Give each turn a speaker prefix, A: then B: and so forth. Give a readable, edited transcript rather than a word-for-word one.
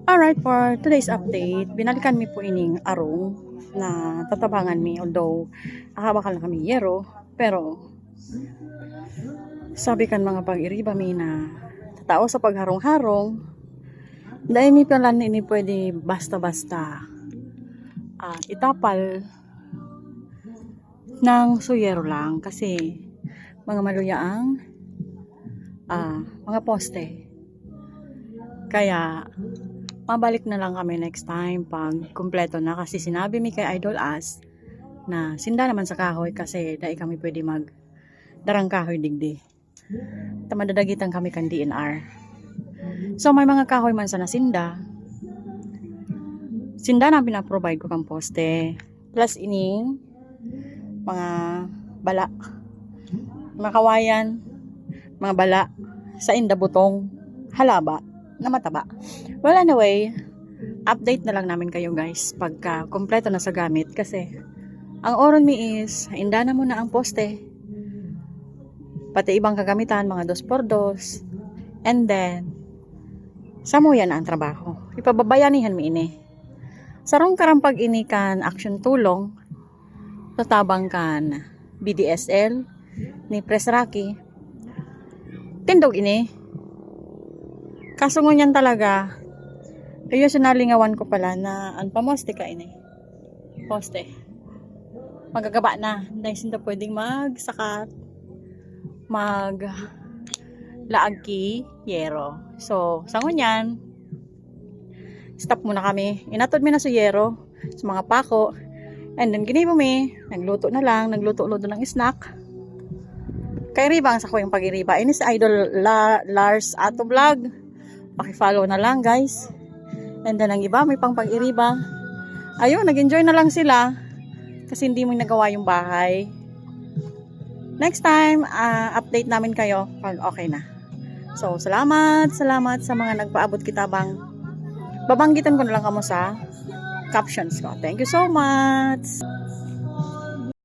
A: Alright, for today's update, binalikan mi po ining arong na tatabangan mi. Although, akabakal na kami yero, pero sabi kan mga pag-iriba mi na tatao sa pagharong-harong, dahil mi pala ini pwede basta-basta itapal ng suyero lang kasi mga maluyaang mga poste. Kaya mabalik na lang kami next time pag kumpleto na, kasi sinabi mi kay Idol As na sinda naman sa kahoy kasi dahil kami pwede mag darang kahoy digdi. Tamadadagitan kami kan DNR. So may mga kahoy man sa nasinda. Sinda na pinaprovide ko kang poste. Plus ining mga bala. Mga kawayan, mga bala sa inda butong halaba na mataba. Well, anyway, update na lang namin kayo guys pagka kompleto na sa gamit, kasi ang oron mi is inda na muna ang poste, pati ibang kagamitan, mga 2x2, and then samuyan na ang trabaho. Ipababayanihan mi ini. Sarong karampag ini kan action tulong tatabang kan BDSL ni Pres Rocky. Tindog ini. Kaso ngunyan talaga, ayun sinalingawan ko pala na anpamoste ka ini. Poste. Magagaba na. Dahil sinda pwedeng magsakat, laag ki yero. So, sa ngunyan, stop muna kami. Inatod mi na sa yero, sa mga pako. And then, ginibo mi, nagluto ng snack. Kay Riba, ang sa ko yung pag-iriba. Ini si Idol Lars Ato Vlog. Paki-follow na lang guys. And then ang iba may pang pag-iriba. Ayun, nag-enjoy na lang sila kasi hindi mo nagawa yung bahay. Next time, update namin kayo pag okay na. So, salamat sa mga nagpaabot kitabang. Babanggitan ko na lang kamo sa captions ko. Thank you so much.